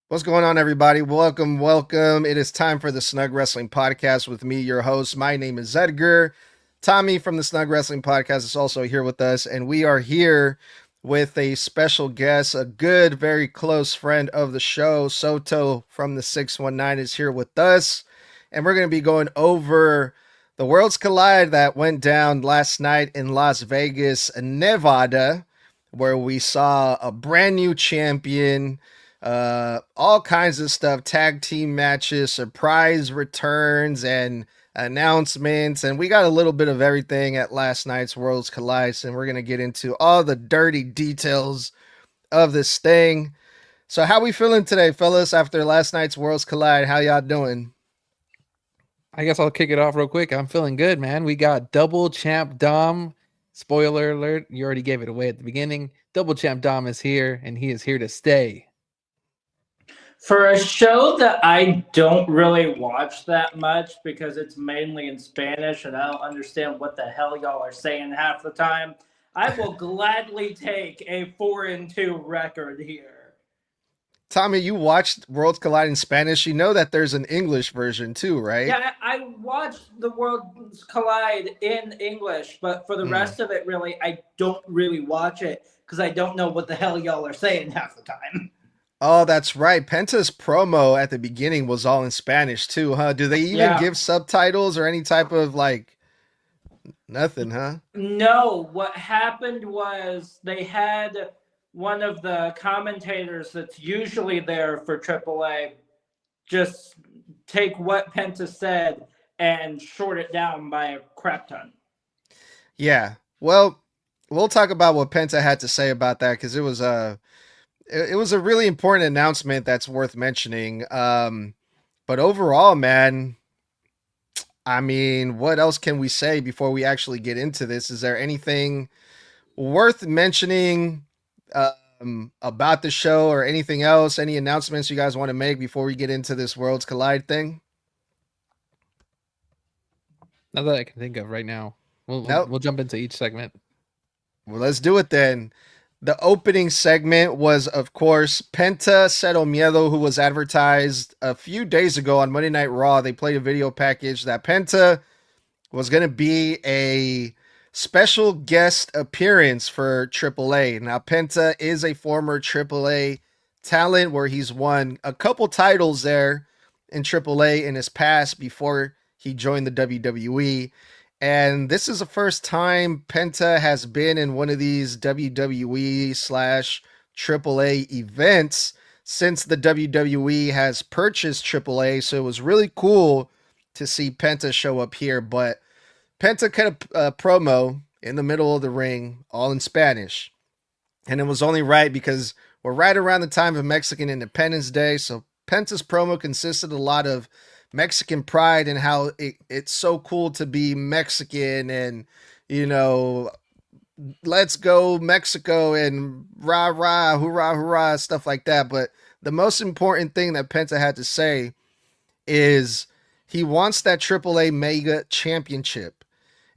What's going on, everybody? Welcome. It is time for the Snug Wrestling Podcast with me, your host. My name is Edgar. Tommy from the Snug Wrestling Podcast is also here with us, and we are here with a special guest, a good, very close friend of the show. Soto from the 619 is here with us, and we're going to be going over the Worlds Collide that went down last night in Las Vegas, Nevada, where we saw a brand new champion, all kinds of stuff, tag team matches, surprise returns, and announcements. And we got a little bit of everything at last night's Worlds Collide, and we're going to get into all the dirty details of this thing. So how we feeling today, fellas, after last night's Worlds Collide? How y'all doing? I guess I'll kick it off real quick. I'm feeling good, man. We got double champ Dom. Spoiler alert, you already gave it away at the beginning. Double champ Dom is here, and he is here to stay. For a show that I don't really watch that much because it's mainly in Spanish and I don't understand what the hell y'all are saying half the time, I will gladly take a 4-2 record here. Tommy, you watched Worlds Collide in Spanish. You know that there's an English version too, right? Yeah, I watched the Worlds Collide in English, but for the rest of it, really, I don't really watch it because I don't know what the hell y'all are saying half the time. Oh, that's right. Penta's promo at the beginning was all in Spanish too, huh? Do they even give subtitles or any type of nothing, huh? No, what happened was they had one of the commentators that's usually there for AAA just take what Penta said and short it down by a crap ton. Yeah. Well, we'll talk about what Penta had to say about that because it was a really important announcement that's worth mentioning. But overall, man, I mean, what else can we say before we actually get into this? Is there anything worth mentioning about the show or anything else? Any announcements you guys want to make before we get into this Worlds Collide thing? Not that I can think of right now. We'll jump into each segment. Well, let's do it then. The opening segment was, of course, Penta Cero Miedo, who was advertised a few days ago on Monday Night Raw. They played a video package that Penta was going to be a special guest appearance for AAA. Now, Penta is a former AAA talent where he's won a couple titles there in AAA in his past before he joined the WWE. And this is the first time Penta has been in one of these WWE / AAA events since the WWE has purchased AAA. So it was really cool to see Penta show up here. But Penta cut a promo in the middle of the ring, all in Spanish. And it was only right because we're right around the time of Mexican Independence Day. So Penta's promo consisted a lot of Mexican pride and how it's so cool to be Mexican and, let's go Mexico and rah rah, hoorah hoorah, stuff like that. But the most important thing that Penta had to say is he wants that AAA Mega Championship.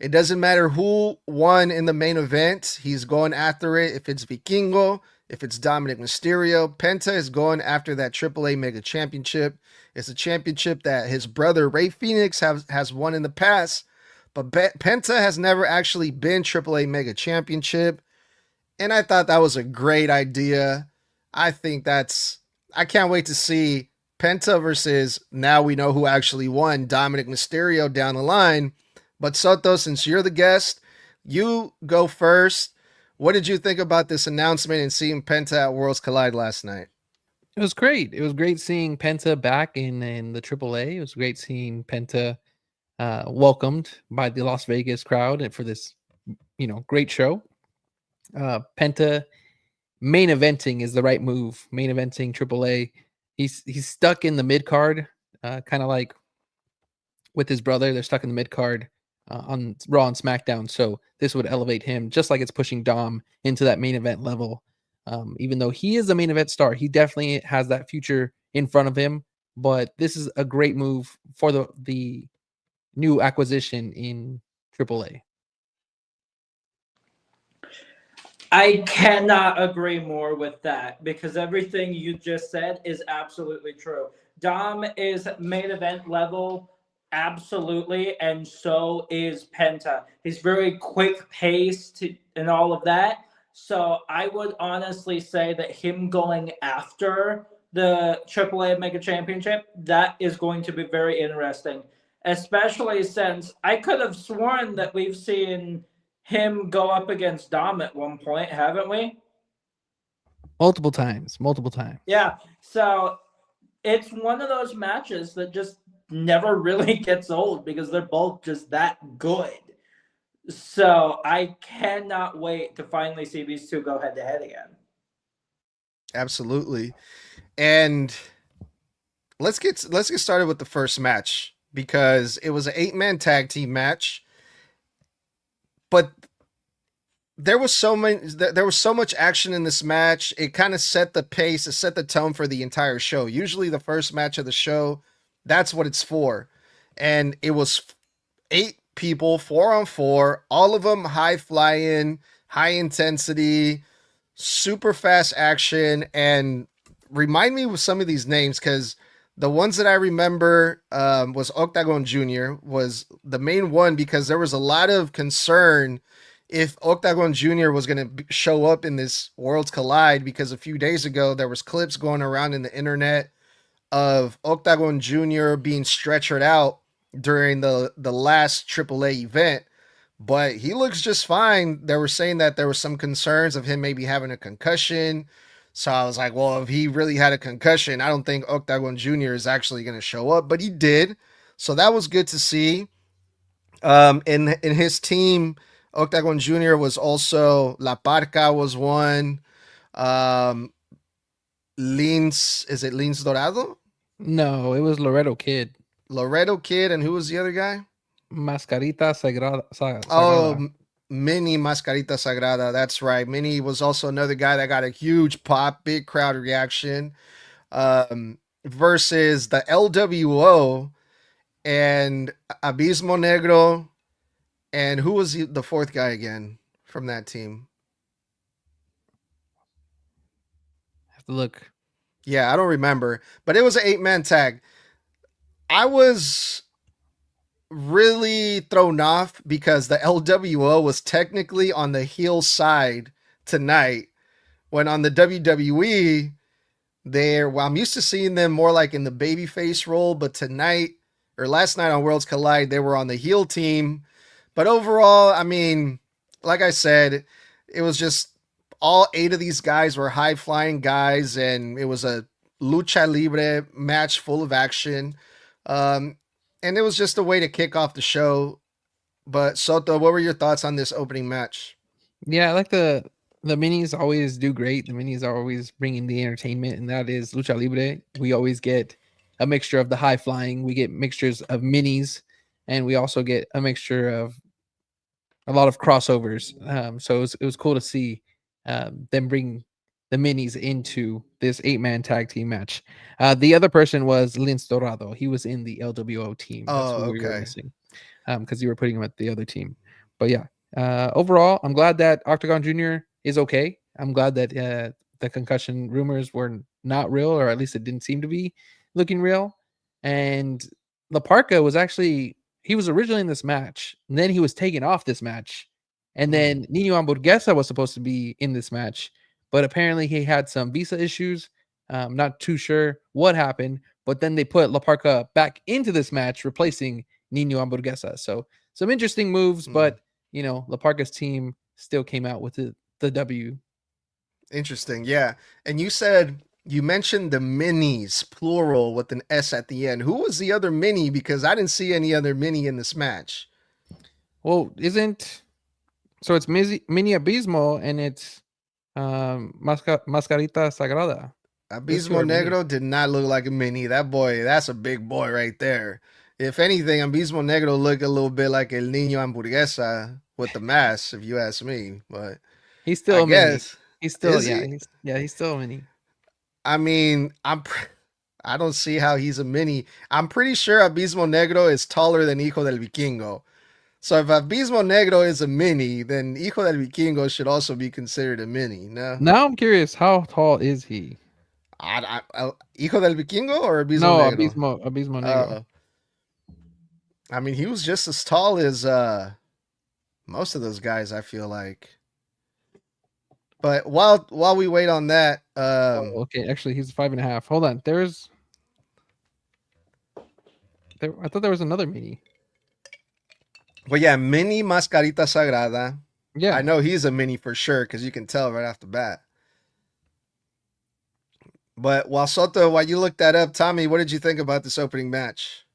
It doesn't matter who won in the main event. He's going after it. If it's Vikingo, if it's Dominic Mysterio, Penta is going after that AAA Mega Championship. It's a championship that his brother Ray Phoenix has won in the past, but Penta has never actually been AAA Mega Championship. And I thought that was a great idea. I can't wait to see Penta versus, now we know who actually won, Dominic Mysterio down the line. But Soto, since you're the guest, you go first. What did you think about this announcement and seeing Penta at Worlds Collide last night? It was great. It was great seeing Penta back in the AAA. It was great seeing Penta welcomed by the Las Vegas crowd for this, great show. Penta main eventing is the right move. Main eventing AAA. He's stuck in the mid card, kind of like with his brother. They're stuck in the mid card on Raw and SmackDown. So this would elevate him, just like it's pushing Dom into that main event level. Even though he is a main event star, he definitely has that future in front of him. But this is a great move for the new acquisition in AAA. I cannot agree more with that because everything you just said is absolutely true. Dom is main event level, absolutely, and so is Penta. He's very quick paced and all of that. So I would honestly say that him going after the AAA Mega Championship, that is going to be very interesting. Especially since I could have sworn that we've seen him go up against Dom at one point, haven't we? Multiple times, multiple times. Yeah. So it's one of those matches that just never really gets old because they're both just that good. So I cannot wait to finally see these two go head to head again. Absolutely. And let's get started with the first match because it was an 8-man tag team match, but there was so much action in this match. It kind of set the pace, it set the tone for the entire show. Usually the first match of the show, that's what it's for. And it was 8 people, 4-on-4, all of them high flying, high intensity, super fast action. And remind me with some of these names because the ones that I remember was Octagon Jr. was the main one because there was a lot of concern if Octagon Jr. was going to show up in this Worlds Collide because a few days ago there was clips going around in the internet of Octagon Jr. being stretchered out during the last AAA event, but he looks just fine. They were saying that there was some concerns of him maybe having a concussion. So I was like, well, if he really had a concussion, I don't think Octagon Jr. is actually going to show up, but he did. So that was good to see. In his team, Octagon Jr. was also La Parca was one. Um, Lins, is it Lins Dorado? No, it was Loretto Kid. Loretto Kid, and who was the other guy? Mascarita Oh, Sagrada. Mini Mascarita Sagrada. That's right. Mini was also another guy that got a huge pop, big crowd reaction. Versus the LWO and Abismo Negro. And who was the fourth guy again from that team? Have to look. Yeah, I don't remember. But it was an 8-man tag. I was really thrown off because the LWO was technically on the heel side tonight when on the WWE I'm used to seeing them more like in the babyface role, but tonight or last night on Worlds Collide they were on the heel team. But overall, I mean, like I said, it was just all 8 of these guys were high flying guys and it was a lucha libre match full of action. Um, and it was just a way to kick off the show. But Soto, what were your thoughts on this opening match? Yeah, I like the minis always do great. The minis are always bringing the entertainment, and that is lucha libre. We always get a mixture of the high flying. We get mixtures of minis, and we also get a mixture of a lot of crossovers. So it was cool to see them bring the minis into this 8-man tag team match. The other person was Lince Dorado. He was in the LWO team. That's Oh, who we were okay. missing because you were putting him at the other team. But yeah, overall, I'm glad that Octagon Jr. is okay. I'm glad that the concussion rumors were not real, or at least it didn't seem to be looking real. And La Parca was actually he was originally in this match, and then he was taken off this match, and then Nino Hamburguesa was supposed to be in this match, but apparently he had some visa issues. Not too sure what happened, but then they put La Parca back into this match, replacing Nino Hamburguesa. So some interesting moves, but La Parca's team still came out with the W. Interesting. Yeah. And you mentioned the minis, plural, with an S at the end. Who was the other mini? Because I didn't see any other mini in this match. Well, it's Mini Abismo and it's Mascarita Sagrada. Abismo Negro did not look like a mini. That boy, that's a big boy right there. If anything, Abismo Negro looked a little bit like El Niño Hamburguesa with the mask, if you ask me. But he's still I a mini. guess He's still is he? he's still a mini. I mean, I don't see how he's a mini. I'm pretty sure Abismo Negro is taller than Hijo del Vikingo. So if Abismo Negro is a mini, then Hijo del Vikingo should also be considered a mini. No, Now I'm curious, how tall is he? Hijo del Vikingo or Abismo No, Negro? Abismo Negro. Uh, I mean, he was just as tall as most of those guys. I feel like. But while we wait on that, Oh, okay, actually, he's 5.5. Hold on, I thought there was another mini. well, yeah, mini Mascarita Sagrada. Yeah, I know he's a mini for sure because you can tell right off the bat. But while you looked that up, Tommy, what did you think about this opening match?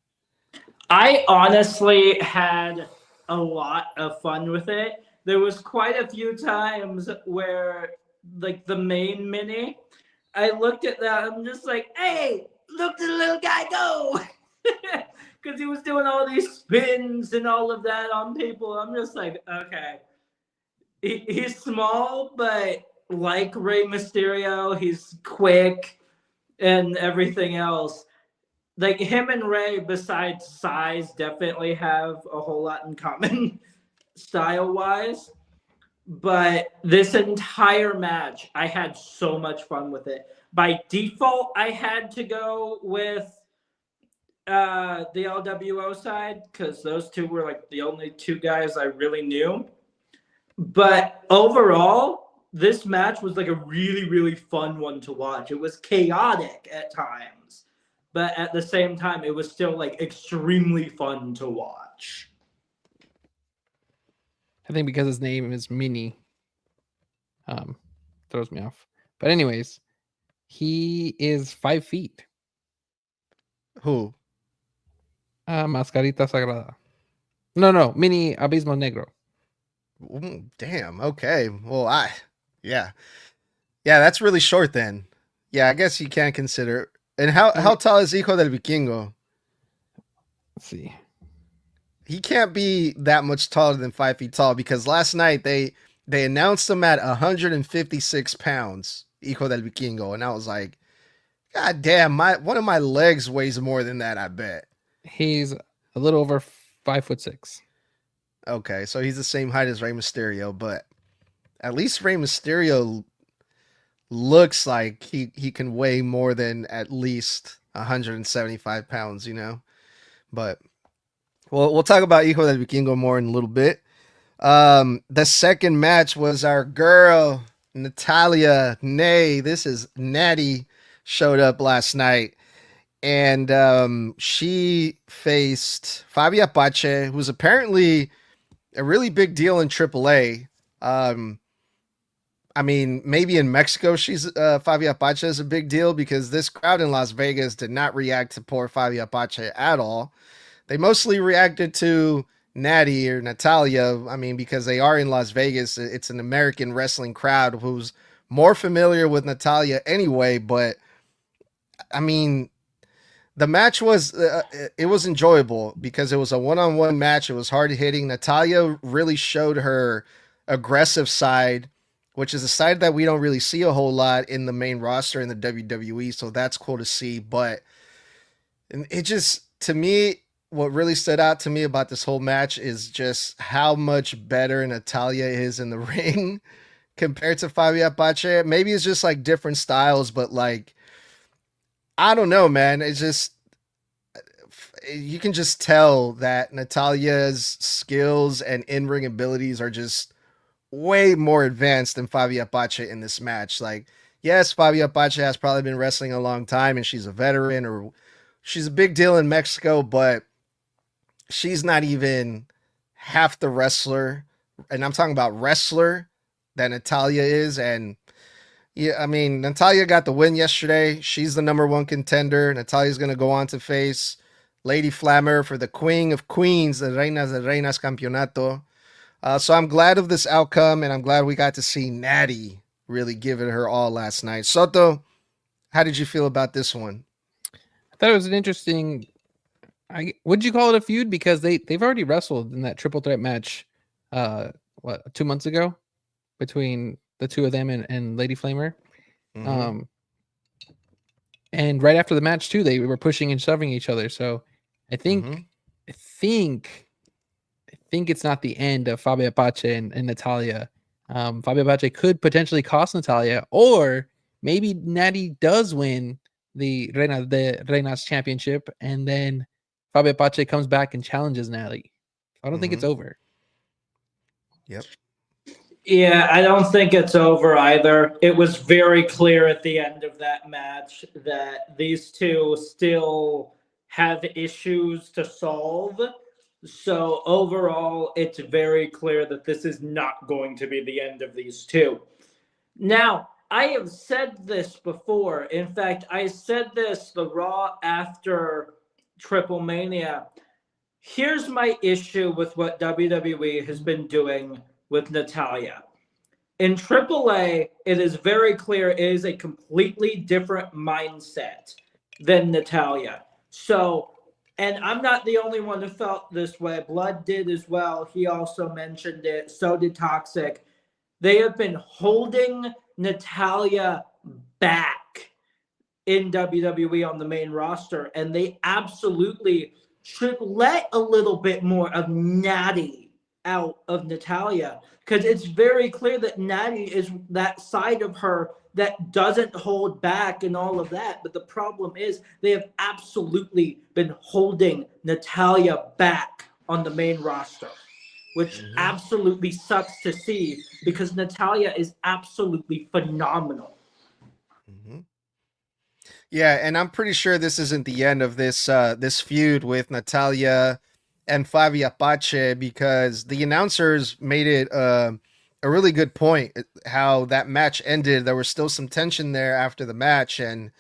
I honestly had a lot of fun with it. There was quite a few times where, like the main mini, I looked at that. I'm just like, "Hey, look at the little guy go!" Because he was doing all these spins and all of that on people. I'm just like, okay, he's small, but like Rey Mysterio, he's quick and everything else. Like him and Ray, besides size, definitely have a whole lot in common style wise. But this entire match, I had so much fun with it. By default, I had to go with the LWO side because those two were like the only two guys I really knew. But overall, this match was like a really, really fun one to watch. It was chaotic at times, but at the same time, it was still like extremely fun to watch. I think because his name is Mini, throws me off. But anyways, he is 5 feet. Who? Mascarita Sagrada. No, Mini Abismo Negro. Damn. Okay. Well, yeah, that's really short then. Yeah, I guess you can consider. And how tall is Hijo del Vikingo? Let's see. He can't be that much taller than 5 feet tall because last night they announced him at 156 pounds, Hijo del Vikingo, and I was like, God damn, one of my legs weighs more than that. I bet. He's a little over 5'6". Okay, so he's the same height as Rey Mysterio, but at least Rey Mysterio looks like he can weigh more than at least 175 pounds, But we'll talk about Hijo del Vikingo more in a little bit. The second match was our girl Natalia. Nay, this is Natty showed up last night, and she faced Fabi Apache, who's apparently a really big deal in AAA. I mean, maybe in Mexico, Fabi Apache is a big deal because this crowd in Las Vegas did not react to poor Fabi Apache at all. They mostly reacted to Natty or Natalia. I mean, because they are in Las Vegas, it's an American wrestling crowd who's more familiar with Natalia anyway. But I mean, the match was it was enjoyable because it was a one-on-one match. It was hard hitting. Natalia really showed her aggressive side, which is a side that we don't really see a whole lot in the main roster in the WWE. So that's cool to see. But it just, to me, what really stood out to me about this whole match is just how much better Natalia is in the ring compared to Fabi Apache. Maybe it's just like different styles, but like, I don't know, man. It's just, you can just tell that Natalia's skills and in-ring abilities are just way more advanced than Fabi Apache in this match. Like, yes, Fabi Apache has probably been wrestling a long time and she's a veteran or she's a big deal in Mexico, but she's not even half the wrestler. And I'm talking about wrestler that Natalia is. And yeah, I mean, Natalia got the win yesterday. She's the number one contender. Natalia's going to go on to face Lady Flammer for the Queen of Queens, the Reinas de Reinas Campeonato. So I'm glad of this outcome, and I'm glad we got to see Natty really give it her all last night. Soto, how did you feel about this one? I thought it was an interesting. Would you call it a feud? Because they've already wrestled in that triple threat match, 2 months ago, between the two of them and Lady Flamer. Mm-hmm. And right after the match too, they were pushing and shoving each other. So I think think it's not the end of Fabio Apache and Natalia. Fabio Apache could potentially cost Natalia, or maybe Natty does win the Reina's championship, and then Fabio Apache comes back and challenges Natty. I don't think it's over. Yep. Yeah, I don't think it's over either. It was very clear at the end of that match that these two still have issues to solve. So overall, it's very clear that this is not going to be the end of these two. Now, I have said this before. In fact, I said this the Raw after Triple Mania. Here's my issue with what WWE has been doing with Natalia. In AAA, it is very clear it is a completely different mindset than Natalia. So, and I'm not the only one who felt this way. Blood did as well. He also mentioned it. So did Toxic. They have been holding Natalia back in WWE on the main roster, and they absolutely should let a little bit more of Natty out of Natalia, because it's very clear that Natty is that side of her that doesn't hold back and all of that. But the problem is they have absolutely been holding Natalia back on the main roster, which absolutely sucks to see because Natalia is absolutely phenomenal. Mm-hmm. Yeah, and I'm pretty sure this isn't the end of this feud with Natalia and Fabi Apache, because the announcers made it a really good point how that match ended. There was still some tension there after the match, and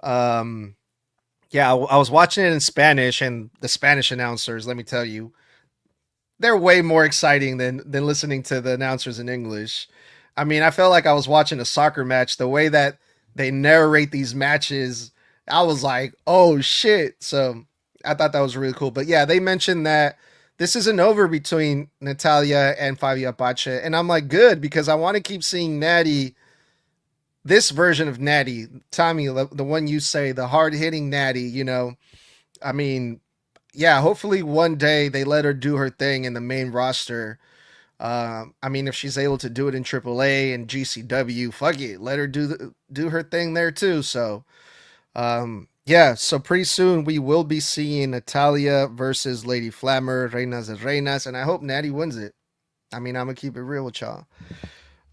yeah, I was watching it in Spanish, and the Spanish announcers, let me tell you, they're way more exciting than listening to the announcers in English. I mean, I felt like I was watching a soccer match. The way that they narrate these matches, I was like, "Oh shit!" So I thought that was really cool. But yeah, they mentioned that this isn't over between Natalia and Fabio Apache, and I'm like, good, because I want to keep seeing Natty, this version of Natty, Tommy, the one you say, the hard hitting Natty. You know, I mean, yeah, hopefully one day they let her do her thing in the main roster. I mean, if she's able to do it in AAA and GCW, fuck it, let her do her thing there too. So, yeah, so pretty soon we will be seeing Natalia versus Lady Flammer, Reinas de Reinas, and I hope Natty wins it. I mean, I'm gonna keep it real with y'all.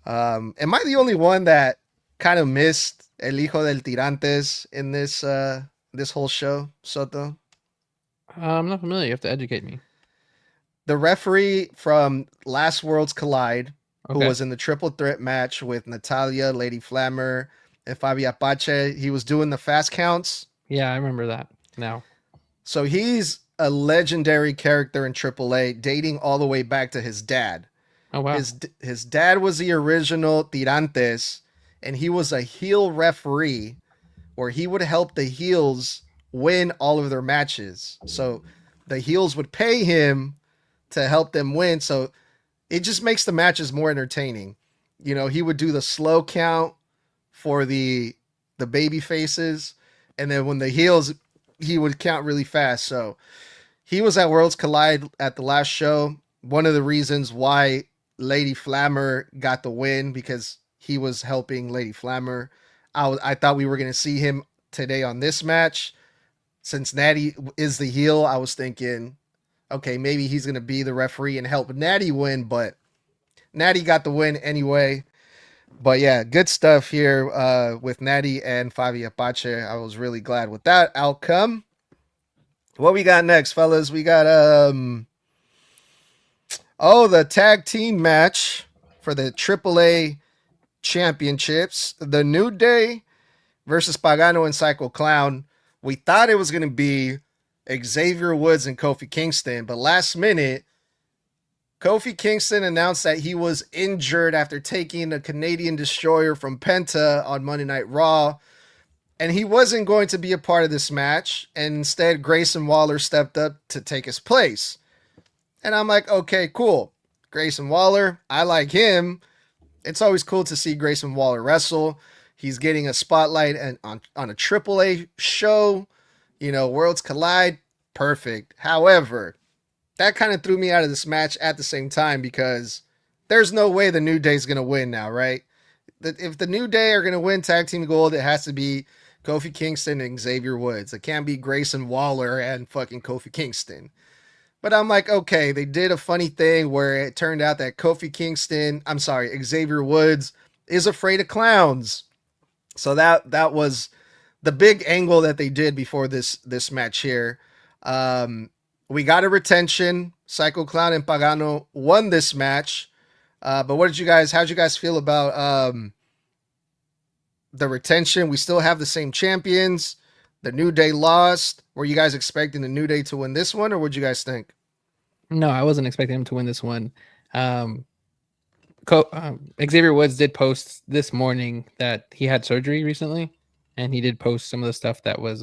Am I the only one that kind of missed El Hijo del Tirantes in this whole show, Soto? I'm not familiar. You have to educate me. The referee from Last Worlds Collide, who Okay. was in the triple threat match with Natalia, Lady Flammer, and Fabi Apache, he was doing the fast counts. Yeah, I remember that now. So he's a legendary character in AAA, dating all the way back to his dad. Oh wow. His dad was the original Tirantes, and he was a heel referee where he would help the heels win all of their matches. So the heels would pay him to help them win. So it just makes the matches more entertaining. You know, he would do the slow count for the baby faces, and then when the heels, he would count really fast. So he was at Worlds Collide at the last show. One of the reasons why Lady Flammer got the win, because he was helping Lady Flammer. I thought we were going to see him today on this match. Since Natty is the heel, I was thinking, okay, maybe he's going to be the referee and help Natty win, but Natty got the win anyway. But yeah, good stuff here with Natty and Fabi Apache. I was really glad with that outcome. What we got next, fellas? We got the tag team match for the AAA championships. The New Day versus Pagano and Psycho Clown. We thought it was going to be Xavier Woods and Kofi Kingston, but last minute, Kofi Kingston announced that he was injured after taking a Canadian destroyer from Penta on Monday Night Raw, and he wasn't going to be a part of this match, and instead Grayson Waller stepped up to take his place. And I'm like, okay, cool. Grayson Waller, I like him. It's always cool to see Grayson Waller wrestle. He's getting a spotlight on a AAA show. You know, Worlds Collide, perfect. However, that kind of threw me out of this match at the same time because there's no way the New Day's going to win now, right? If the New Day are going to win tag team gold, it has to be Kofi Kingston and Xavier Woods. It can't be Grayson Waller and fucking Kofi Kingston. But I'm like, okay, they did a funny thing where it turned out that Xavier Woods is afraid of clowns. So that was the big angle that they did before this match here. We got a retention. Psycho Clown and Pagano won this match. But how'd you guys feel about the retention? We still have the same champions. The New Day lost. Were you guys expecting the New Day to win this one, or what'd you guys think? No, I wasn't expecting him to win this one. Xavier Woods did post this morning that he had surgery recently, and he did post some of the stuff that was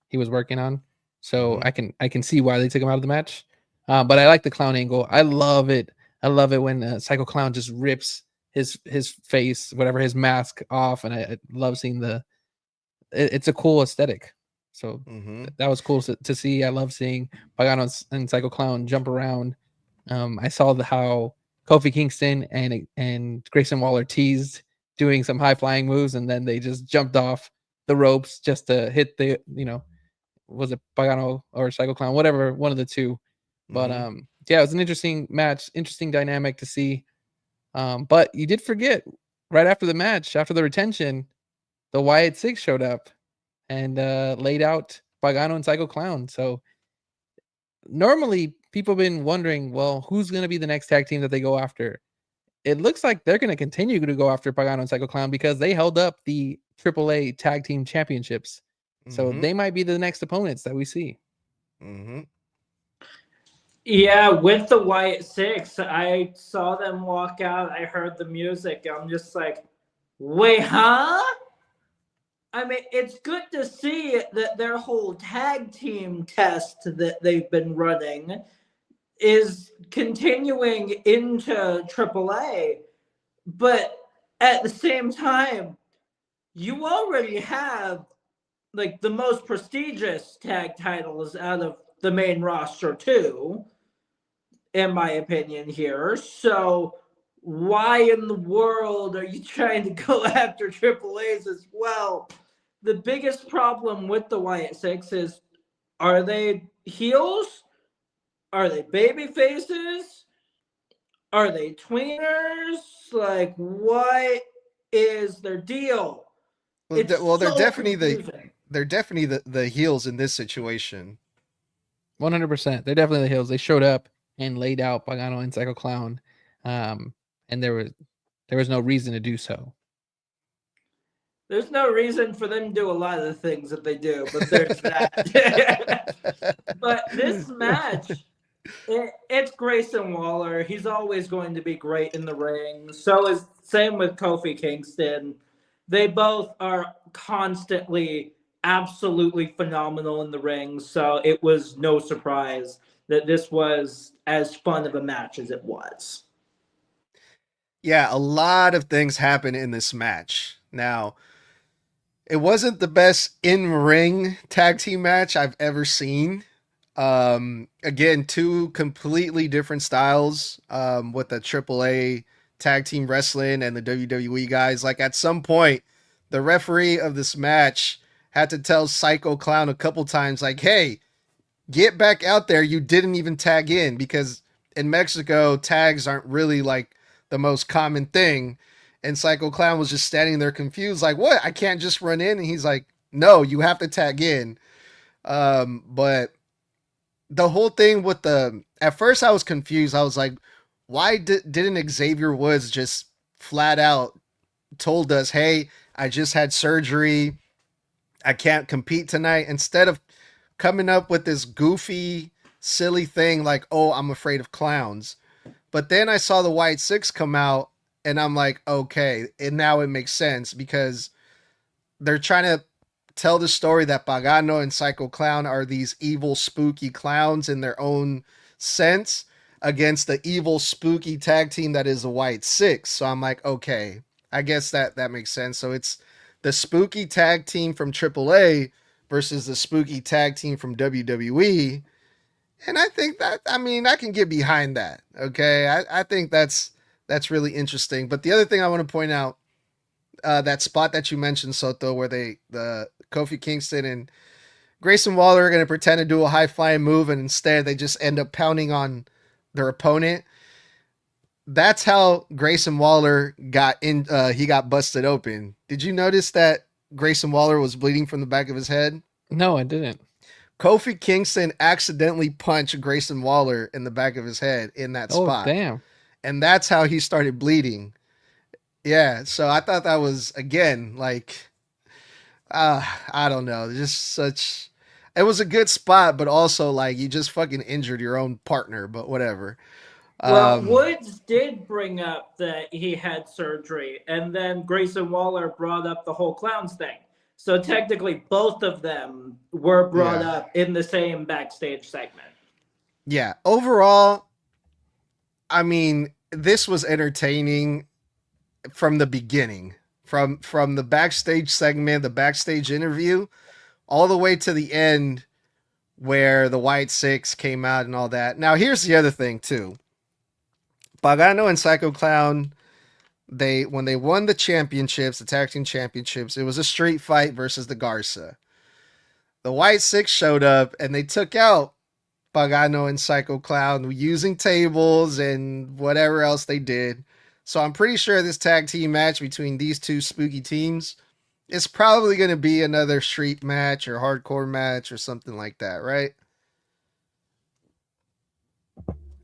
he was working on. So I can see why they took him out of the match. But I like the clown angle. I love it. I love it when Psycho Clown just rips his face, whatever, his mask off, and I love seeing it's a cool aesthetic. So that was cool to see. I love seeing Pagano and Psycho Clown jump around. I saw how Kofi Kingston and Grayson Waller teased doing some high flying moves, and then they just jumped off the ropes just to hit the, was it Pagano or Psycho Clown, whatever, one of the two. But yeah, it was an interesting match, interesting dynamic to see. But you did forget right after the match, after the retention, the Wyatt Six showed up and laid out Pagano and Psycho Clown. So normally people have been wondering, well, who's going to be the next tag team that they go after? It looks like they're going to continue to go after Pagano and Psycho Clown because they held up the AAA tag team championships. So they might be the next opponents that we see. Yeah, with the Wyatt Six, I saw them walk out. I heard the music. I'm just like, wait, huh? I mean, it's good to see that their whole tag team test that they've been running is continuing into AAA. But at the same time, you already have like the most prestigious tag titles out of the main roster too, in my opinion here. So why in the world are you trying to go after Triple A's as well? The biggest problem with the Wyatt Six is, are they heels? Are they baby faces? Are they tweeners? Like, what is their deal? They're definitely the heels in this situation. 100%. They're definitely the heels. They showed up and laid out Pagano and Psycho Clown, and there was no reason to do so. There's no reason for them to do a lot of the things that they do, but there's that. But this match, it's Grayson Waller. He's always going to be great in the ring. Same with Kofi Kingston. They both are constantly absolutely phenomenal in the ring. So it was no surprise that this was as fun of a match as it was. Yeah, a lot of things happen in this match. Now, it wasn't the best in-ring tag team match I've ever seen. Again, two completely different styles with the AAA tag team wrestling and the WWE guys. Like at some point, the referee of this match had to tell Psycho Clown a couple times, like, hey, get back out there. You didn't even tag in, because in Mexico, tags aren't really like the most common thing. And Psycho Clown was just standing there confused, like, what? I can't just run in? And he's like, no, you have to tag in. But the whole thing with at first I was confused. I was like, why didn't Xavier Woods just flat out told us, hey, I just had surgery, I can't compete tonight, instead of coming up with this goofy, silly thing like, oh, I'm afraid of clowns. But then I saw the White Six come out, and I'm like, okay, and now it makes sense, because they're trying to tell the story that Pagano and Psycho Clown are these evil, spooky clowns in their own sense against the evil, spooky tag team that is the White Six. So I'm like, okay, I guess that makes sense. So it's the spooky tag team from AAA versus the spooky tag team from WWE. And I think that, I mean, I can get behind that. Okay, I think that's really interesting. But the other thing I want to point out, that spot that you mentioned, Soto, where the Kofi Kingston and Grayson Waller are going to pretend to do a high flying move, and instead they just end up pounding on their opponent. That's how Grayson Waller got in. He got busted open. Did you notice that Grayson Waller was bleeding from the back of his head? No, I didn't. Kofi Kingston accidentally punched Grayson Waller in the back of his head in that Oh, spot, damn. and that's how he started bleeding. Yeah, so I thought that was, again, like, I don't know, just such. It was a good spot, but also like you just fucking injured your own partner. But whatever. Well, Um, Woods did bring up that he had surgery, and then Grayson Waller brought up the whole clowns thing. So technically, both of them were brought yeah, up in the same backstage segment. yeah. Overall, I mean, this was entertaining from the beginning, from the backstage segment, the backstage interview, all the way to the end where the White Six came out and all that. Now, here's the other thing too. Pagano and Psycho Clown, they when they won the championships, the tag team championships, it was a street fight versus the Garza. The White Six showed up and they took out Pagano and Psycho Clown using tables and whatever else they did. So I'm pretty sure this tag team match between these two spooky teams is probably going to be another street match or hardcore match or something like that, right?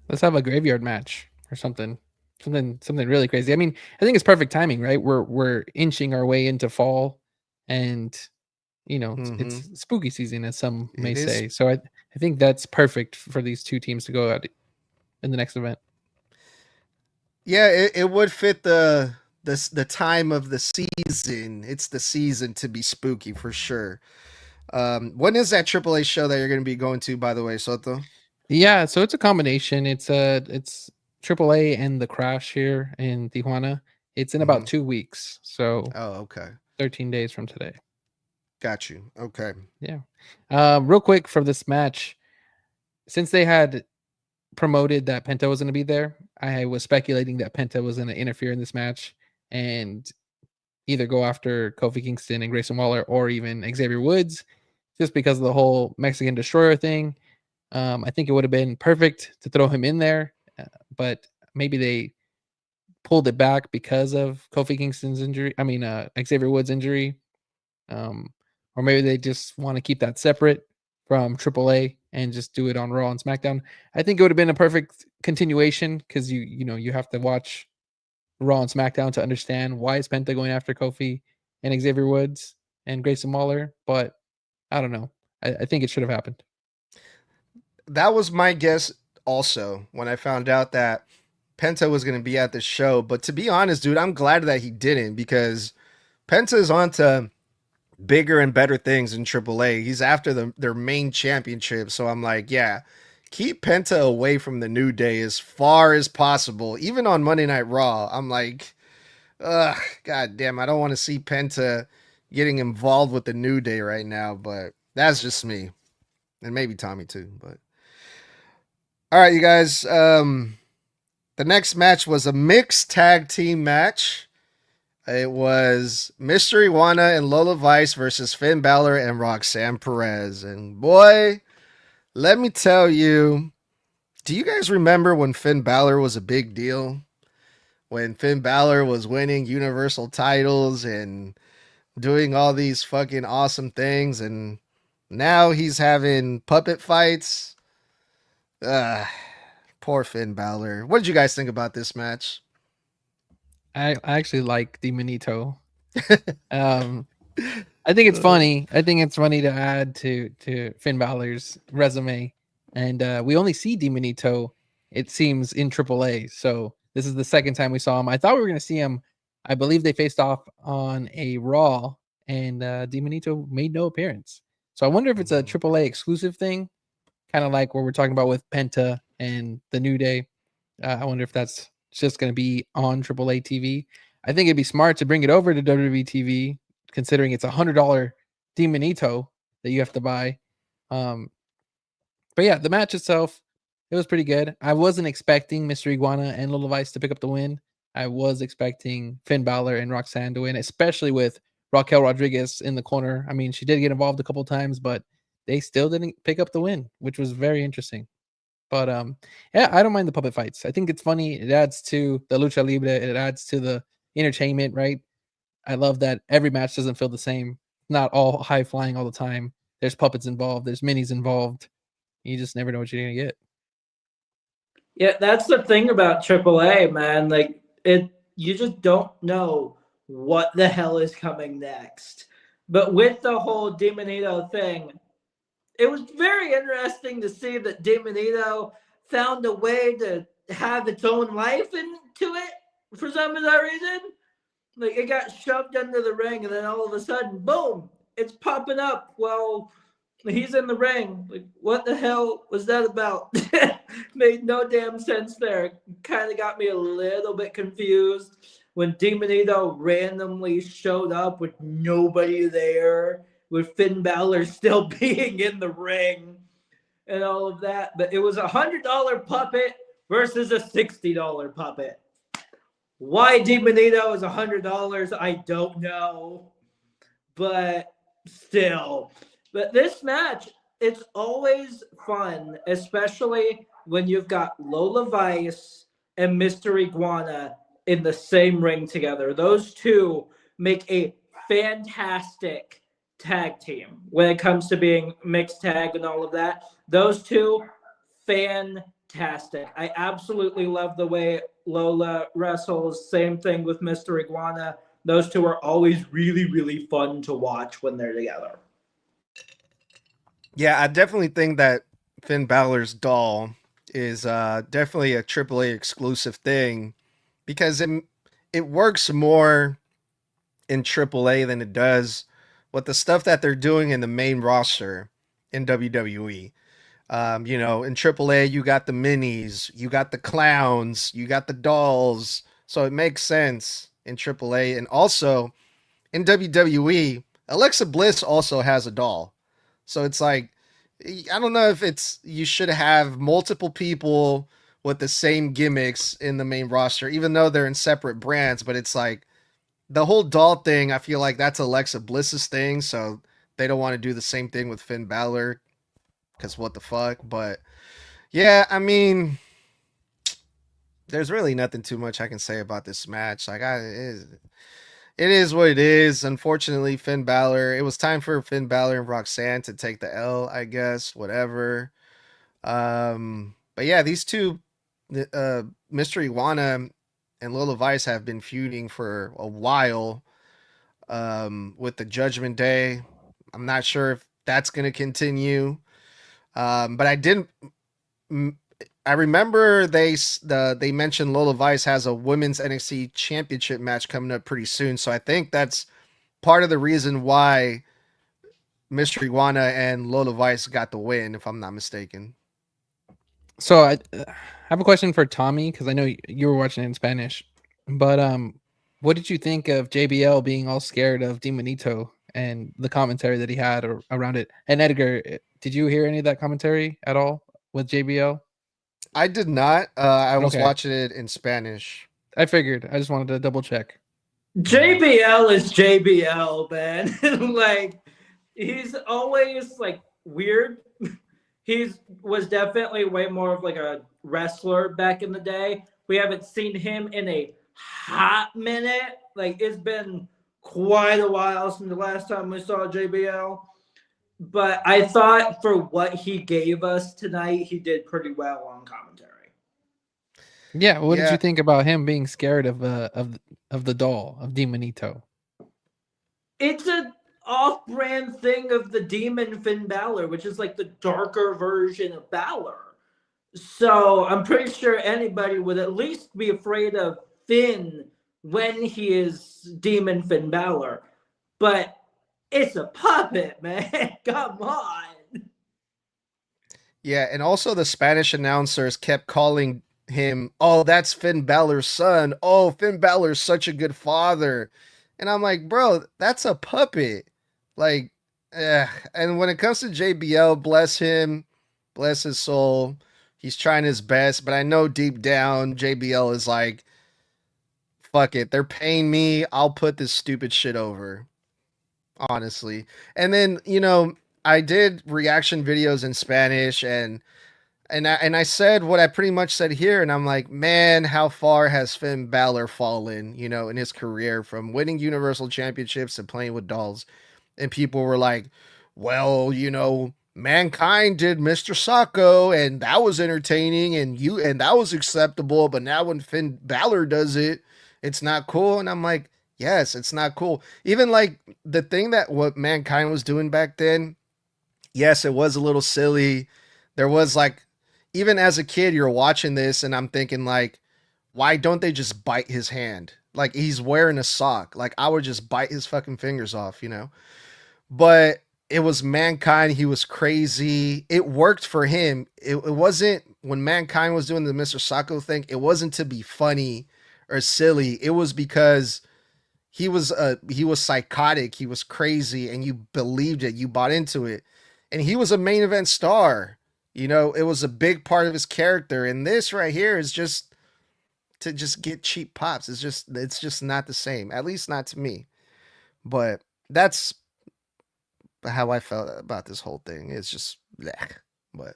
Let's have a graveyard match or something. Something really crazy. I mean, I think it's perfect timing, right? We're inching our way into fall, and Mm-hmm. it's spooky season, as some may It is. say. So I think that's perfect for these two teams to go out in the next event. Yeah, it would fit the time of the season. It's the season to be spooky for sure. When is that AAA show that you're going to be going to, by the way, Soto? Yeah, so it's a combination. It's AAA and the Crash here in Tijuana. It's in Mm-hmm. about 2 weeks, so Oh, okay. 13 days from today. Got you. Okay. Yeah. Real quick for this match, since they had promoted that Penta was going to be there, I was speculating that Penta was going to interfere in this match and either go after Kofi Kingston and Grayson Waller or even Xavier Woods, just because of the whole Mexican Destroyer thing. I think it would have been perfect to throw him in there, but maybe they pulled it back because of Kofi Kingston's injury. I mean, Xavier Woods' injury. Um, or maybe they just want to keep that separate from AAA and just do it on Raw and SmackDown. I think it would have been a perfect continuation because you have to watch Raw and SmackDown to understand why is Penta going after Kofi and Xavier Woods and Grayson Waller. But I don't know. I think it should have happened. That was my guess also when I found out that Penta was going to be at the show. But to be honest, dude, I'm glad that he didn't, because Penta is on to bigger and better things in AAA. He's after their main championship. So I'm like, yeah, keep Penta away from the New Day as far as possible. Even on Monday Night Raw, I'm like, ugh, god damn, I don't want to see Penta getting involved with the New Day right now. But that's just me. And maybe Tommy too. But all right, you guys. The next match was a mixed tag team match. It was Mystery Wana and Lola Vice versus Finn Balor and Roxanne Perez. And boy, let me tell you, do you guys remember when Finn Balor was a big deal? When Finn Balor was winning Universal titles and doing all these fucking awesome things, and now he's having puppet fights. Ugh, poor Finn Balor. What did you guys think about this match? I actually like the Manito. Um, I think it's funny. I think it's funny to add to Finn Balor's resume, and we only see Demonito, it seems, in AAA. So this is the second time we saw him. I thought we were going to see him. I believe they faced off on a Raw, and Demonito made no appearance. So I wonder if it's a AAA exclusive thing, kind of like what we're talking about with Penta and the New Day. I wonder if that's just going to be on AAA TV. I think it'd be smart to bring it over to WWE TV, considering it's $100 Demonito that you have to buy. Um, But yeah, the match itself, it was pretty good. I wasn't expecting Mr. Iguana and Little Vice to pick up the win. I was expecting Finn Balor and Roxanne to win, especially with Raquel Rodriguez in the corner. I mean, she did get involved a couple times, but they still didn't pick up the win, which was very interesting. But yeah, I don't mind the puppet fights. I think it's funny. It adds to the lucha libre. It adds to the entertainment, right? I love that every match doesn't feel the same. Not all high flying all the time. There's puppets involved. There's minis involved. You just never know what you're gonna get. Yeah, that's the thing about AAA, man. Like you just don't know what the hell is coming next. But with the whole Demonito thing, it was very interesting to see that Demonito found a way to have its own life into it for some of that reason. Like it got shoved under the ring, and then all of a sudden, boom, it's popping up. Well, he's in the ring. Like, what the hell was that about? Made no damn sense there. Kind of got me a little bit confused when Demonito randomly showed up with nobody there, with Finn Balor still being in the ring and all of that. But it was $100 puppet versus a $60 puppet. Why Demonito is $100, I don't know. But still. But this match, it's always fun, especially when you've got Lola Vice and Mr. Iguana in the same ring together. Those two make a fantastic tag team when it comes to being mixed tag and all of that. Those two, fantastic. I absolutely love the way Lola wrestles. Same thing with Mr. Iguana. Those two are always really, really fun to watch when they're together. Yeah, I definitely think that Finn Balor's doll is definitely a AAA exclusive thing because it works more in AAA than it does with the stuff that they're doing in the main roster in WWE. In AAA, you got the minis, you got the clowns, you got the dolls, so it makes sense in AAA, and also in WWE, Alexa Bliss also has a doll. So it's like I don't know if it's you should have multiple people with the same gimmicks in the main roster, even though they're in separate brands. But it's like the whole doll thing. I feel like that's Alexa Bliss's thing, so they don't want to do the same thing with Finn Balor because what the fuck. But yeah, I mean, there's really nothing too much I can say about this match. It is what it is. Unfortunately, Finn Balor. It was time for Finn Balor and Roxanne to take the L, I guess. Whatever. But yeah, these two, Mystery Iguana and Lola Vice, have been feuding for a while. With the Judgment Day, I'm not sure if that's gonna continue. But I didn't. I remember they mentioned Lola Vice has a women's NXT championship match coming up pretty soon, so I think that's part of the reason why Mystery Iguana and Lola Vice got the win, if I'm not mistaken. So I have a question for Tommy because I know you were watching it in Spanish, but what did you think of JBL being all scared of Demonito and the commentary that he had around it? And Edgar, did you hear any of that commentary at all with JBL? I did not. I was Okay. watching it in Spanish. I figured. I just wanted to double check. JBL is JBL, man. Like he's always like weird. He was definitely way more of like a wrestler back in the day. We haven't seen him in a hot minute. Like it's been quite a while since the last time we saw JBL. But I thought for what he gave us tonight, he did pretty well on commentary. Yeah, what did you think about him being scared of the doll of Demonito? It's an off-brand thing of the demon Finn Balor, which is like the darker version of Balor. So I'm pretty sure anybody would at least be afraid of Finn when he is demon Finn Balor. But it's a puppet, man. Come on. Yeah, and also the Spanish announcers kept calling him, "Oh, that's Finn Balor's son. Oh, Finn Balor's such a good father." And I'm like, "Bro, that's a puppet." Like, and when it comes to JBL, bless him, Bless his soul. He's trying his best, but I know deep down JBL is like, fuck it. They're paying me. I'll put this stupid shit over. Honestly. And then, I did reaction videos in Spanish and I said what I pretty much said here, and I'm like, man, how far has Finn Balor fallen, in his career from winning Universal Championships and playing with dolls? And people were like, well, Mankind did Mr. Sacco, and that was entertaining, and that was acceptable. But now when Finn Balor does it, it's not cool. And I'm like, yes, it's not cool. Even like the thing that what Mankind was doing back then, yes, it was a little silly. There was like, even as a kid, you're watching this, and I'm thinking like, why don't they just bite his hand? Like he's wearing a sock. Like I would just bite his fucking fingers off. But it was Mankind. He was crazy. It worked for him. It wasn't when Mankind was doing the Mr. Sacco thing. It wasn't to be funny or silly. It was because he was psychotic. He was crazy, and you believed it. You bought into it, and he was a main event star. It was a big part of his character. And this right here is just to just get cheap pops. It's just not the same. At least not to me. But that's how I felt about this whole thing. It's just bleh. But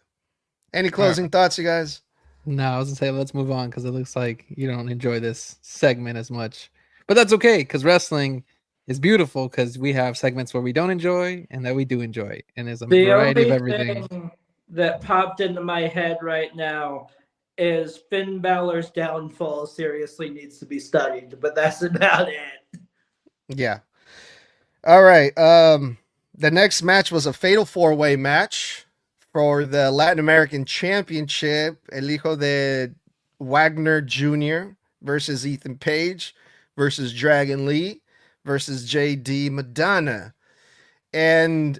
any closing thoughts, you guys? No, I was gonna say let's move on because it looks like you don't enjoy this segment as much, but that's okay because wrestling is beautiful because we have segments where we don't enjoy and that we do enjoy, and there's a variety of everything. Thing that popped into my head right now is Finn Balor's downfall seriously needs to be studied, but that's about it. Yeah. All right. The next match was a fatal 4-way match for the Latin American Championship. El Hijo de Wagner Jr. versus Ethan Page versus Dragon Lee versus JD Madonna. And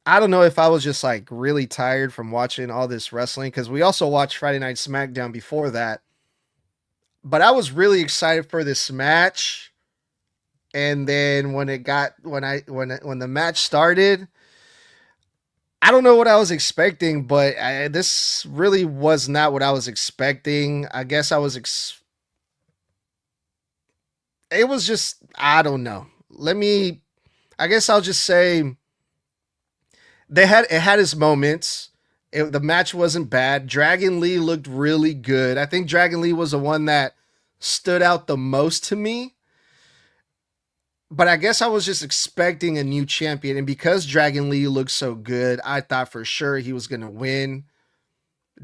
I don't know if I was just like really tired from watching all this wrestling because we also watched Friday Night SmackDown before that. But I was really excited for this match. And then when the match started, I don't know what I was expecting, but this really was not what I was expecting. I guess it was just, I don't know. I guess I'll just say it had its moments. The match wasn't bad. Dragon Lee looked really good. I think Dragon Lee was the one that stood out the most to me. But I guess I was just expecting a new champion. And because Dragon Lee looked so good, I thought for sure he was going to win.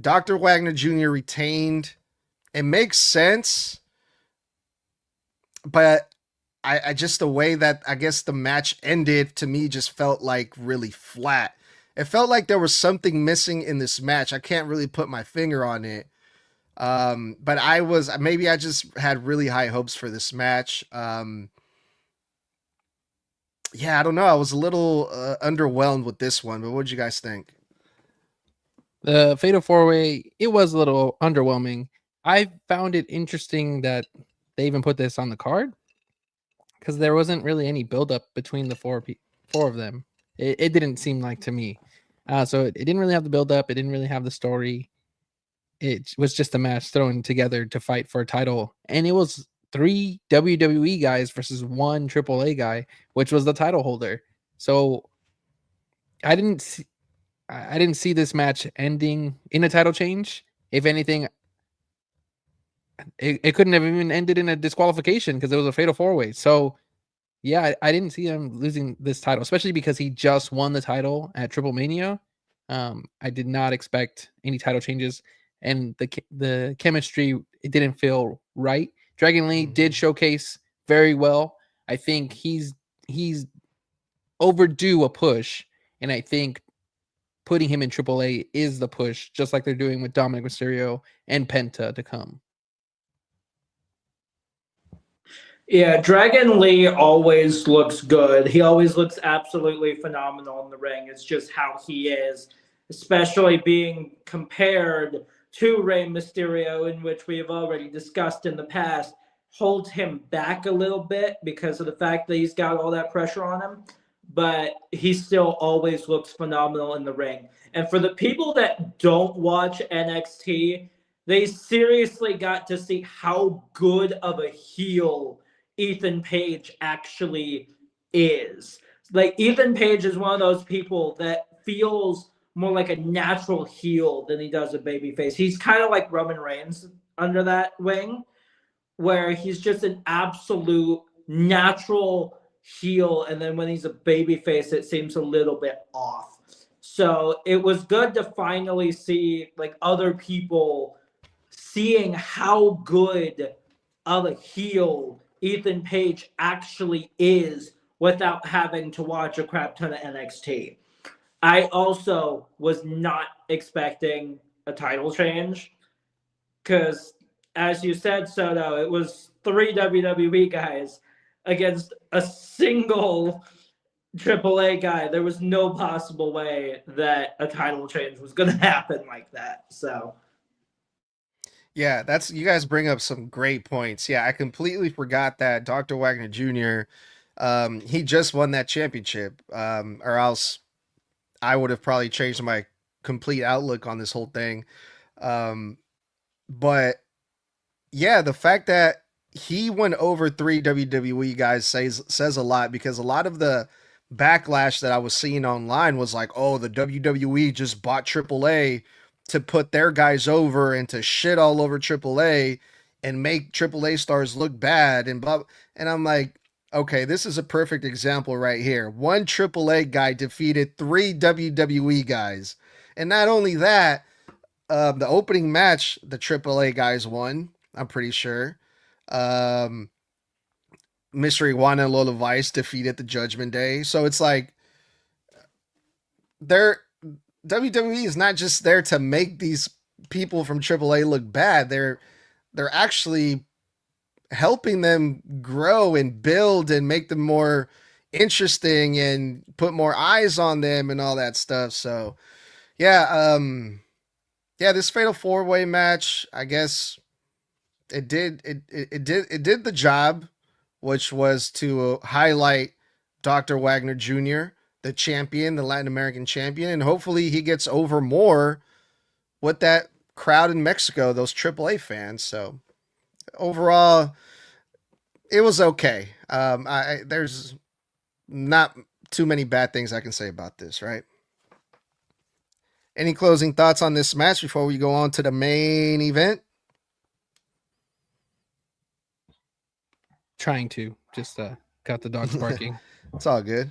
Dr. Wagner Jr. retained. It makes sense. But I just, the way that I guess the match ended to me just felt like really flat. It felt like there was something missing in this match. I can't really put my finger on it. But maybe I just had really high hopes for this match. Yeah, I don't know. I was a little underwhelmed with this one, but what did you guys think? The Fatal 4-Way, it was a little underwhelming. I found it interesting that they even put this on the card because there wasn't really any buildup between the four of them. It didn't seem like to me. So it didn't really have the buildup. It didn't really have the story. It was just a match thrown together to fight for a title. And it was 3 WWE guys versus 1 AAA guy, which was the title holder. So I didn't see this match ending in a title change. If anything, it couldn't have even ended in a disqualification because it was a fatal 4-way. So yeah, I didn't see him losing this title, especially because he just won the title at Triple Mania. I did not expect any title changes, and the chemistry, it didn't feel right. Dragon Lee did showcase very well. I think he's overdue a push, and I think putting him in AAA is the push, just like they're doing with Dominic Mysterio and Penta to come. Yeah, Dragon Lee always looks good. He always looks absolutely phenomenal in the ring. It's just how he is, especially being compared to Rey Mysterio, in which we have already discussed in the past, holds him back a little bit because of the fact that he's got all that pressure on him. but he still always looks phenomenal in the ring. And for the people that don't watch NXT, they seriously got to see how good of a heel Ethan Page actually is. Like, Ethan Page is one of those people that feels more like a natural heel than he does a babyface. He's kind of like Roman Reigns under that wing, where he's just an absolute natural heel, and then when he's a babyface, it seems a little bit off. So it was good to finally see like other people seeing how good of a heel Ethan Page actually is without having to watch a crap ton of NXT. I also was not expecting a title change because, as you said, Soto, it was 3 WWE guys against a single AAA guy. There was no possible way that a title change was going to happen like that. So, Yeah, that's you guys bring up some great points. Yeah, I completely forgot that Dr. Wagner Jr. He just won that championship, or else I would have probably changed my complete outlook on this whole thing. Um, but yeah, the fact that he went over 3 WWE guys says a lot, because a lot of the backlash that I was seeing online was like, oh, the WWE just bought AAA to put their guys over and to shit all over AAA and make AAA stars look bad and blah. And I'm like, okay, this is a perfect example right here. One AAA guy defeated 3 WWE guys. And not only that, the opening match, the AAA guys won, I'm pretty sure. Um, Mystery Iguana and Lola Vice defeated the Judgment Day. So it's like they're WWE is not just there to make these people from AAA look bad. They're actually helping them grow and build and make them more interesting and put more eyes on them and all that stuff. So yeah, yeah, this Fatal 4-Way match, I guess it did the job, which was to highlight Dr. Wagner Jr., the champion, the Latin American champion, and hopefully he gets over more with that crowd in Mexico, those AAA fans. So overall, it was okay. There's not too many bad things I can say about this, right? Any closing thoughts on this match before we go on to the main event? Trying to just got the dogs barking. It's all good.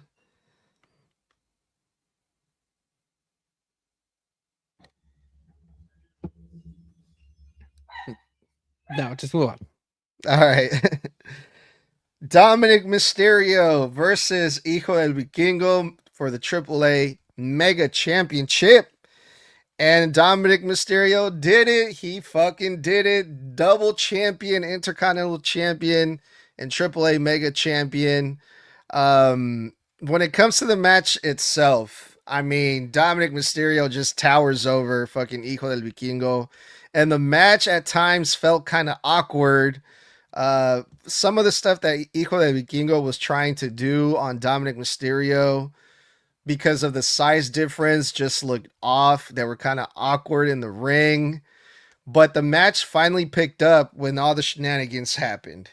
No, just move on. All right. Dominic Mysterio versus Hijo del Vikingo for the AAA Mega Championship. And Dominic Mysterio did it. He fucking did it. Double champion, Intercontinental champion, and AAA Mega champion. When it comes to the match itself, I mean, Dominic Mysterio just towers over fucking Hijo del Vikingo. And the match at times felt kind of awkward. Some of the stuff that Hijo del Vikingo was trying to do on Dominic Mysterio, because of the size difference, just looked off. They were kind of awkward in the ring. But the match finally picked up when all the shenanigans happened.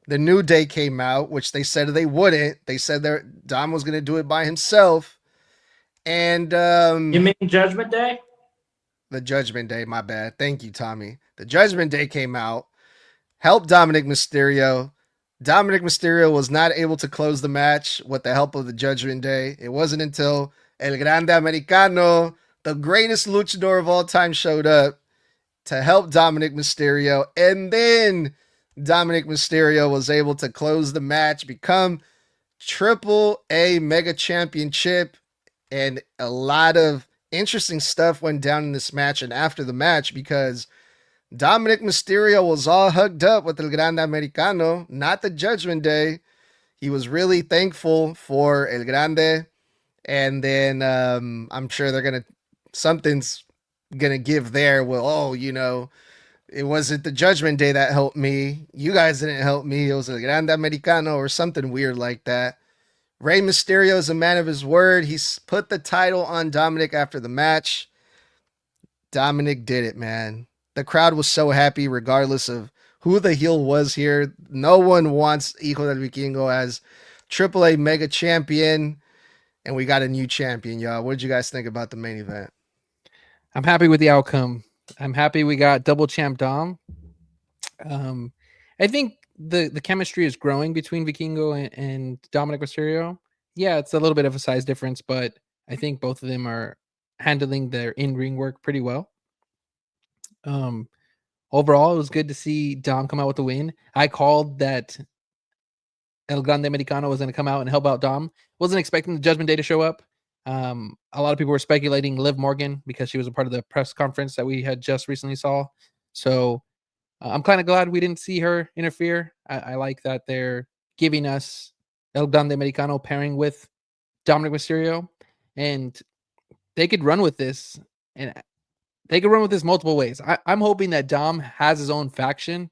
The New Day came out, which they said they wouldn't. They said that Dom was going to do it by himself. And you mean Judgment Day? The Judgment Day, my bad. Thank you, Tommy. The Judgment Day came out, helped Dominic Mysterio. Dominic Mysterio was not able to close the match with the help of the Judgment Day. It wasn't until El Grande Americano, the greatest luchador of all time, showed up to help Dominic Mysterio. And then Dominic Mysterio was able to close the match, become AAA Mega Championship, and a lot of interesting stuff went down in this match and after the match, because Dominic Mysterio was all hugged up with El Grande Americano, not the Judgment Day. He was really thankful for El Grande. And then I'm sure something's going to give there. Well, oh, it wasn't the Judgment Day that helped me. You guys didn't help me. It was El Grande Americano or something weird like that. Rey Mysterio is a man of his word. He's put the title on Dominic after the match. Dominic did it, man. The crowd was so happy, regardless of who the heel was here. No one wants Hijo del Vikingo as AAA Mega Champion, and we got a new champion, y'all. What did you guys think about the main event? I'm happy with the outcome. I'm happy we got double champ Dom. I think the chemistry is growing between Vikingo and Dominic Mysterio. Yeah, it's a little bit of a size difference, but I think both of them are handling their in-ring work pretty well. Overall, it was good to see Dom come out with the win. I called that El Grande Americano was going to come out and help out Dom. Wasn't expecting the Judgment Day to show up. A lot of people were speculating Liv Morgan because she was a part of the press conference that we had just recently saw. So I'm kind of glad we didn't see her interfere. I like that they're giving us El Grande Americano pairing with Dominic Mysterio, and they could run with this, and they could run with this multiple ways. I'm hoping that Dom has his own faction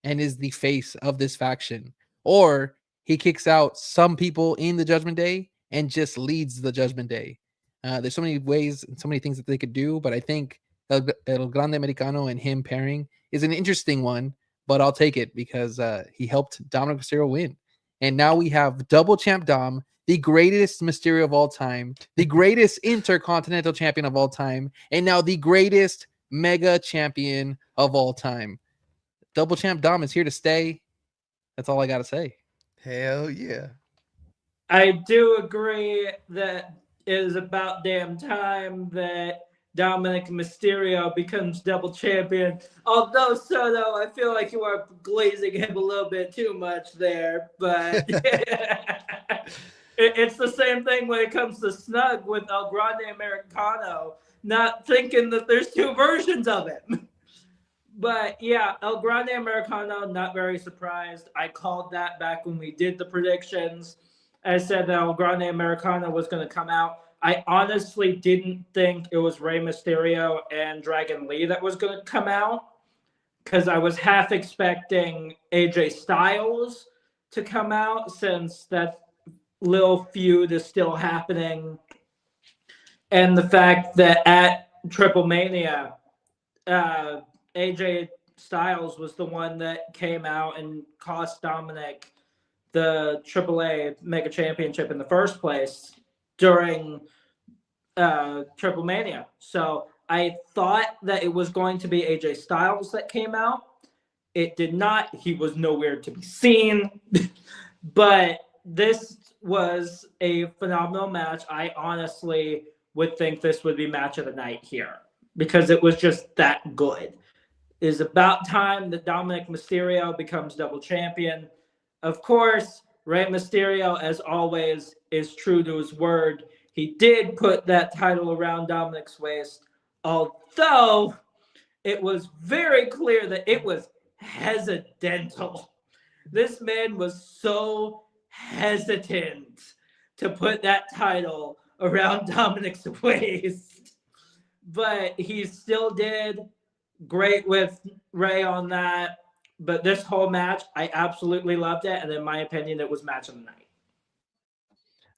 and is the face of this faction, or he kicks out some people in the Judgment Day and just leads the Judgment Day. There's so many ways and so many things that they could do, but I think El Grande Americano and him pairing is an interesting one, but I'll take it because he helped Dominic Mysterio win. And now we have double champ Dom, the greatest Mysterio of all time, the greatest intercontinental champion of all time, and now the greatest mega champion of all time. Double champ Dom is here to stay. That's all I got to say. Hell yeah. I do agree that it is about damn time that Dominic Mysterio becomes double champion. Although, Soto, I feel like you are glazing him a little bit too much there. But it's the same thing when it comes to Snug with El Grande Americano, not thinking that there's two versions of it. But yeah, El Grande Americano, not very surprised. I called that back when we did the predictions. I said that El Grande Americano was going to come out. I honestly didn't think it was Rey Mysterio and Dragon Lee that was going to come out, because I was half expecting AJ Styles to come out, since that little feud is still happening. And the fact that at Triple Mania, AJ Styles was the one that came out and cost Dominic the AAA Mega Championship in the first place during Triple Mania. So I thought that it was going to be AJ Styles that came out. It did not. He was nowhere to be seen. But this was a phenomenal match. I honestly would think this would be match of the night here, because it was just that good. It is about time that Dominic Mysterio becomes double champion. Of course, Rey Mysterio, as always, is true to his word. He did put that title around Dominic's waist, although it was very clear that it was hesitantal. This man was so hesitant to put that title around Dominic's waist, but he still did great with Rey on that. But this whole match, I absolutely loved it, and in my opinion, it was match of the night.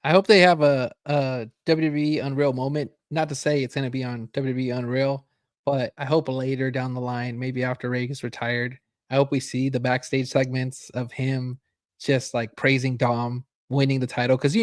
I hope they have a WWE Unreal moment. Not to say it's going to be on WWE Unreal, but I hope later down the line, maybe after Rey gets retired, I hope we see the backstage segments of him just like praising Dom winning the title. Because,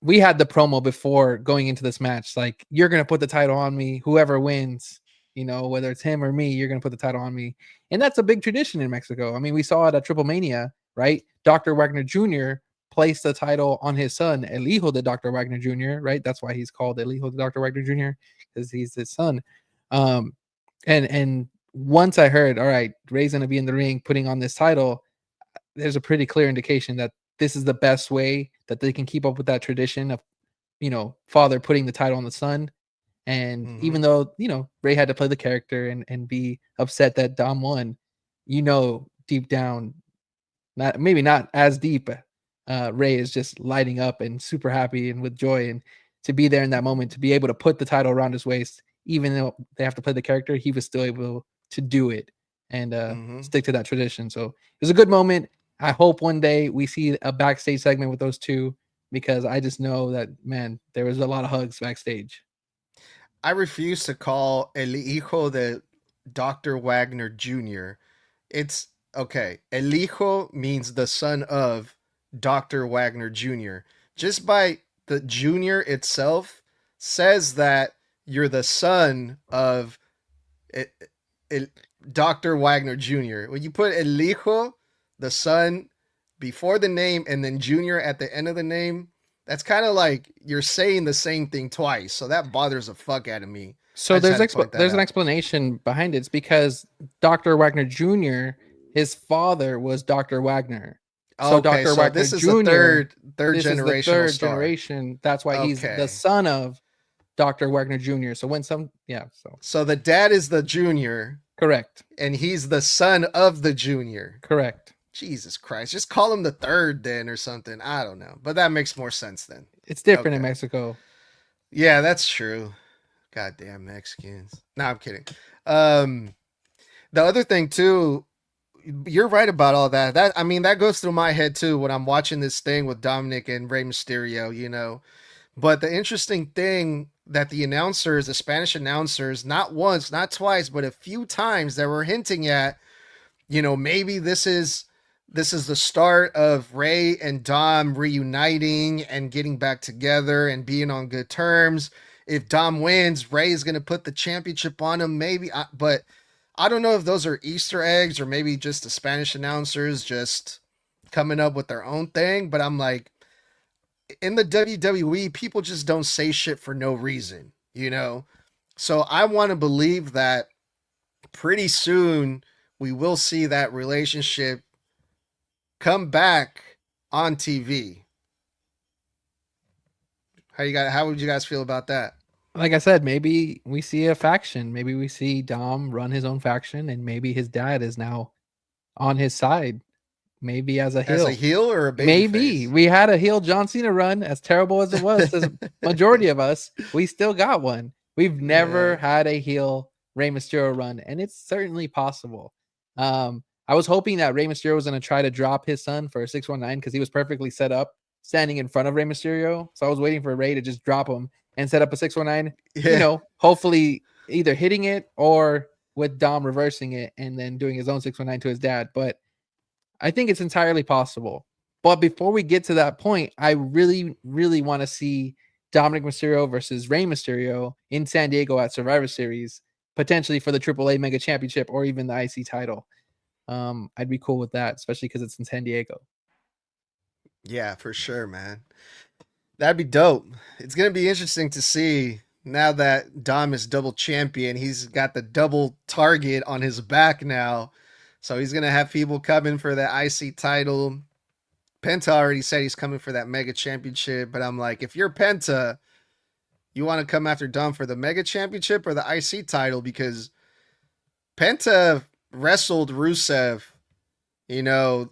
we had the promo before going into this match. Like, you're going to put the title on me. Whoever wins, whether it's him or me, you're going to put the title on me. And that's a big tradition in Mexico. I mean, we saw it at Triple Mania, right? Dr. Wagner Jr. placed the title on his son, El Hijo de Dr. Wagner Jr., right? That's why he's called El Hijo de Dr. Wagner Jr., because he's his son. And once I heard, all right, Rey's going to be in the ring putting on this title, there's a pretty clear indication that this is the best way that they can keep up with that tradition of, father putting the title on the son. And even though, Rey had to play the character and be upset that Dom won, deep down, maybe not as deep, Rey is just lighting up and super happy and with joy. And to be there in that moment, to be able to put the title around his waist, even though they have to play the character, he was still able to do it and stick to that tradition. So it was a good moment. I hope one day we see a backstage segment with those two because I just know that, man, there was a lot of hugs backstage. I refuse to call El Hijo de Dr. Wagner Jr. It's okay. El Hijo means the son of Dr. Wagner Jr. Just by the junior itself says that you're the son of it, Dr. Wagner Jr. When you put El Hijo, the son, before the name and then Jr. at the end of the name, that's kind of like you're saying the same thing twice. So that bothers the fuck out of me. So I just there's had to point that there's an out. explanation behind it. It's because Dr. Wagner Jr., his father was Dr. Wagner. So Okay, Dr. so Wagner this is Jr. the third This is the generational third star. generation. That's why he's the Okay. son of Dr. Wagner Jr. So when So the dad is the junior, correct. and he's the son of the junior. Correct. Jesus Christ. Just call him the third then or something. I don't know. But that makes more sense then. It's different in Okay. Mexico. Yeah, that's true. Goddamn Mexicans. No, I'm kidding. The other thing too, you're right about all that. That goes through my head too when I'm watching this thing with Dominic and Rey Mysterio, you know. But the interesting thing that the Spanish announcers, not once, not twice, but a few times that were hinting at, you know, maybe this is the start of Ray and Dom reuniting and getting back together and being on good terms. If Dom wins, Ray is going to put the championship on him, maybe. But I don't know if those are Easter eggs or maybe just the Spanish announcers just coming up with their own thing. But I'm like, in the WWE, people just don't say shit for no reason, you know? So I want to believe that pretty soon we will see that relationship come back on TV. How would you guys feel about that? Like I said, maybe we see a faction. Maybe we see Dom run his own faction, and maybe his dad is now on his side. Maybe as a As heel. a heel or a baby Maybe face? we had a heel John Cena run, as terrible as it was to the majority of us. We still got one. We've never had a heel Rey Mysterio run, and it's certainly possible. I was hoping that Rey Mysterio was going to try to drop his son for a 619 because he was perfectly set up standing in front of Rey Mysterio. So I was waiting for Rey to just drop him and set up a 619. Yeah. You know, hopefully either hitting it or with Dom reversing it and then doing his own 619 to his dad. But I think it's entirely possible. But before we get to that point, I really, really want to see Dominic Mysterio versus Rey Mysterio in San Diego at Survivor Series, potentially for the AAA Mega Championship or even the IC title. I'd be cool with that, especially because it's in San Diego. Yeah, for sure, man. That'd be dope. It's gonna be interesting to see now that Dom is double champion. He's got the double target on his back now. So he's gonna have people coming for the IC title. Penta already said he's coming for that Mega Championship, but I'm like, if you're Penta, you want to come after Dom for the Mega Championship or the IC title? Because Penta wrestled Rusev, you know,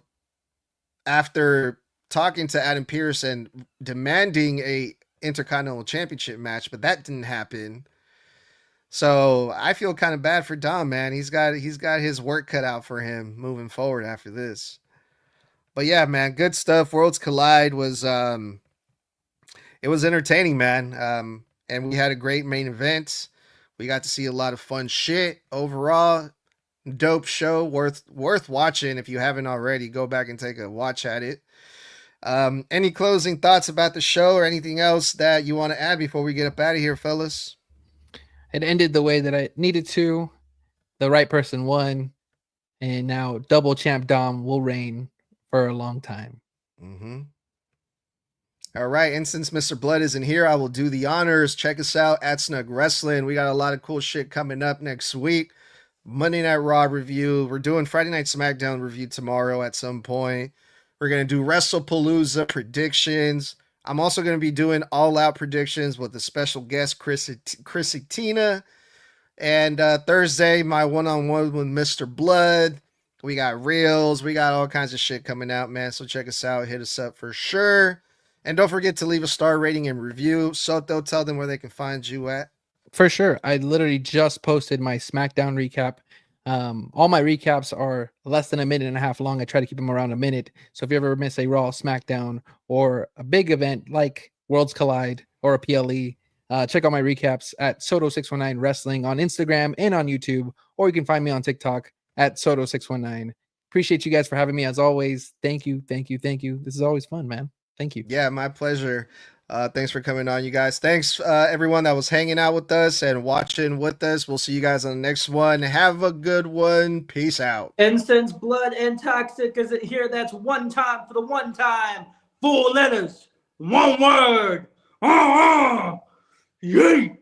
after talking to Adam Pearce and demanding a Intercontinental Championship match, but that didn't happen. So I feel kind of bad for Dom, man. He's got his work cut out for him moving forward after this. But yeah, man, good stuff. Worlds Collide was it was entertaining, man. And we had a great main event. We got to see a lot of fun shit overall. Dope show, worth watching. If you haven't already, go back and take a watch at it. Any closing thoughts about the show or anything else that you want to add before we get up out of here, fellas? It ended the way that I needed to. The right person won, and now double champ Dom will reign for a long time. Mm-hmm. All right, and since Mr. Blood isn't here, I will do the honors. Check us out at Snug Wrestling. We got a lot of cool shit coming up next week. Monday Night Raw review. We're doing Friday Night SmackDown review tomorrow at some point. We're going to do WrestlePalooza predictions. I'm also going to be doing all-out predictions with a special guest, Chrissy Tina. And Thursday, my one-on-one with Mr. Blood. We got reels. We got all kinds of shit coming out, man. So check us out. Hit us up for sure. And don't forget to leave a star rating and review. Soto, tell them where they can find you at. For sure. I literally just posted my SmackDown recap All my recaps are less than a minute and a half long. I try to keep them around a minute. So if you ever miss a Raw, SmackDown, or a big event like Worlds Collide or a PLE, check out my recaps at Soto619 Wrestling on Instagram and on YouTube, or you can find me on TikTok at Soto619. Appreciate you guys for having me as always. Thank you. This is always fun, man. Thank you. Yeah, my pleasure. Thanks for coming on, you guys. Thanks, everyone that was hanging out with us and watching with us. We'll see you guys on the next one. Have a good one. Peace out. Incense, blood, and toxic. Is it here? That's one time for the one time. 4 letters, 1 word. Yeet.